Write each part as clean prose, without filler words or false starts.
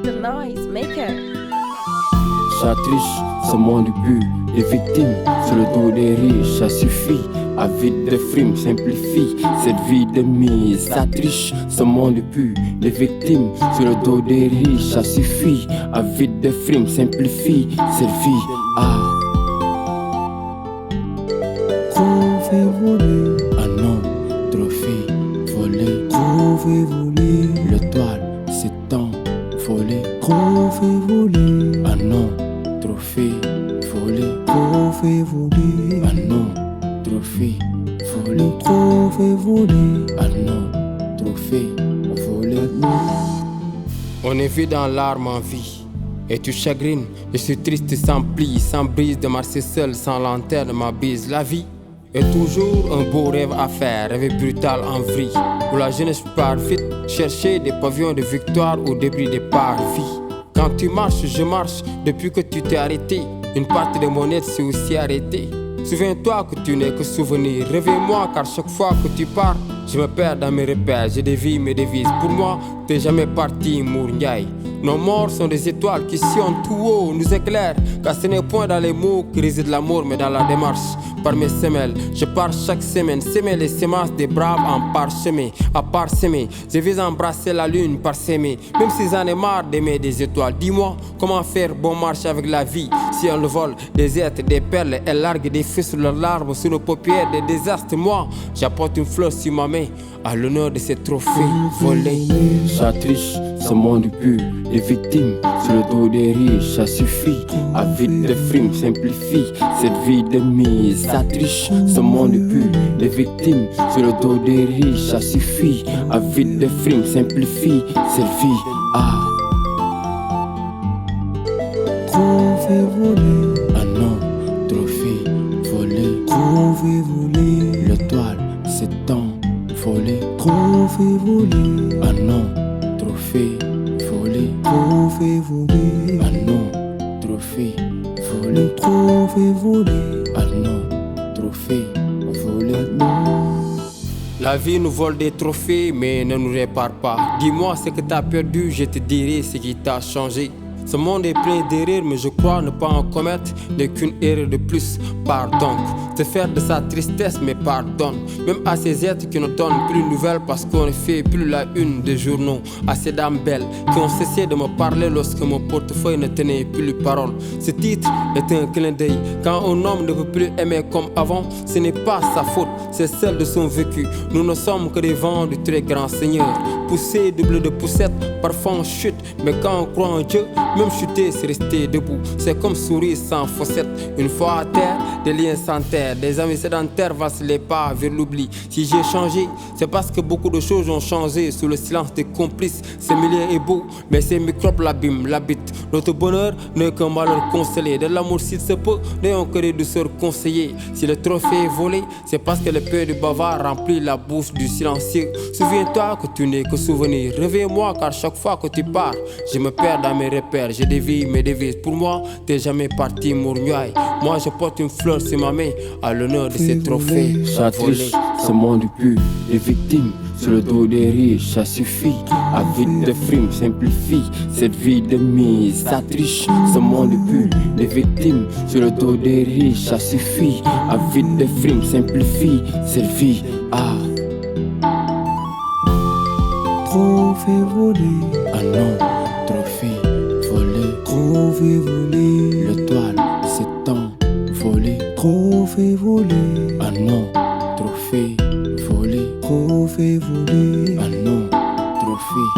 The noise maker. Ça triche, ce monde pue, les victimes sur le dos des riches, ça suffit. Avide de frimes, simplifie cette vie de mise. Ça triche, ce monde pue, les victimes sur le dos des riches, ça suffit. Avide de frimes, simplifie cette vie. Trophée volé, Ah non, trophée volé. trophée volé, Le toile, c'est tant volé. trophée volé, Ah non, trophée volé. trophée volé, Ah non, trophée volé. le trophée volé. Ah non, trophée volé. On est vu dans l'arme en vie. Et tu chagrines, je suis triste sans pli, sans brise de marcher seul, sans lanterne ma bise. La vie est toujours un beau rêve à faire, rêve brutal en vrille. Où la jeunesse part vite, chercher des pavillons de victoire ou des bris de parvis. Quand tu marches, je marche, depuis que tu t'es arrêté. Une partie de mon être s'est aussi arrêtée. Souviens-toi que tu n'es que souvenir. Réveille-moi car chaque fois que tu pars, je me perds dans mes repères, je dévie mes devises. Pour moi, t'es jamais parti, Mourniaï. Nos morts sont des étoiles qui sillonnent tout haut, nous éclairent. Car ce n'est point dans les mots que réside l'amour, mais dans la démarche. Par mes semelles, je pars chaque semaine, semer les semences des braves en parchemin. À parsemer, je vais embrasser la lune par s'aimer. Même si j'en ai marre d'aimer des étoiles, dis-moi comment faire bon marche avec la vie. Si on le vole, des êtres, des perles, elle largue des feux sur leurs larmes, sur nos paupières, des désastres. Moi, j'apporte une fleur sur ma main, à l'honneur de ces trophées volés. Ça triche, ce monde pue, les victimes sur le dos des riches, ça suffit. Avide de frimes, simplifie cette vie de mise. Ça triche, ce monde pue, les victimes sur le dos des riches, ça suffit. Avide de frimes, simplifie cette vie. Trophée volé, Ah non, trophée volé. trophée volé, Le toile, c'est tant volé. trophée volé, Ah non, trophée volé. trophée volé, Ah non, trophée volé. le trophée volé. Ah non, trophée volé. La vie nous vole des trophées mais ne nous répare pas. Dis-moi ce que t'as perdu, je te dirai ce qui t'a changé. Ce monde est plein d'erreurs, mais je crois ne pas en commettre n'est qu'une erreur de plus. Pardon, te faire de sa tristesse, mais pardonne. Même à ces êtres qui ne donnent plus de nouvelles parce qu'on ne fait plus la une des journaux. À ces dames belles qui ont cessé de me parler lorsque mon portefeuille ne tenait plus parole. Ce titre est un clin d'œil. Quand un homme ne peut plus aimer comme avant, ce n'est pas sa faute, c'est celle de son vécu. Nous ne sommes que des vents du très grand Seigneur. Poussés double de poussette, parfois on chute, mais quand on croit en Dieu, même chuter, c'est rester debout. C'est comme sourire sans fossette. Une fois à terre, des liens sans terre. Des amis sédentaires valsent les pas vers l'oubli. Si j'ai changé, c'est parce que beaucoup de choses ont changé. Sous le silence des complices, ce milieu est beau, mais ces microbes l'abîment, l'habitent. Notre bonheur n'est qu'un malheur consolé. De l'amour s'il se peut, n'ayons que des douceurs conseillées. Si le trophée est volé, c'est parce que le peur du bavard remplit la bouche du silencieux. Souviens-toi que tu n'es que souvenir. Réveille-moi car chaque fois que tu pars, je me perds dans mes repères. Je dévie mes devises. Pour moi, t'es jamais parti, Mourniaï. Moi, je porte une fleur sur ma main à l'honneur de ces trophées. Ça triche, ce monde pue, les victimes sur le dos des riches, ça suffit. Avide de frimes, simplifie cette vie de mise. Ça triche, ce monde pue, les victimes sur le dos des riches, ça suffit. Avide de frimes, simplifie cette vie. Trophée volé, Ah non, trophée volé. trophée volé, Le toile, c'est tant volé. trophée volé, Ah non, trophée volé. trophée volé, Ah non, trophée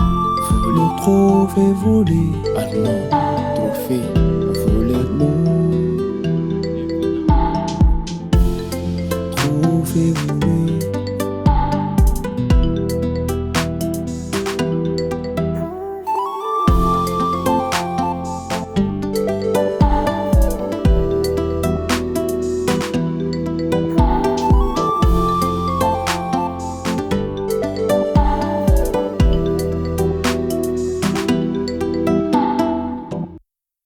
volé. le trophée volé. Ah non, trophée volé. Trophée volé.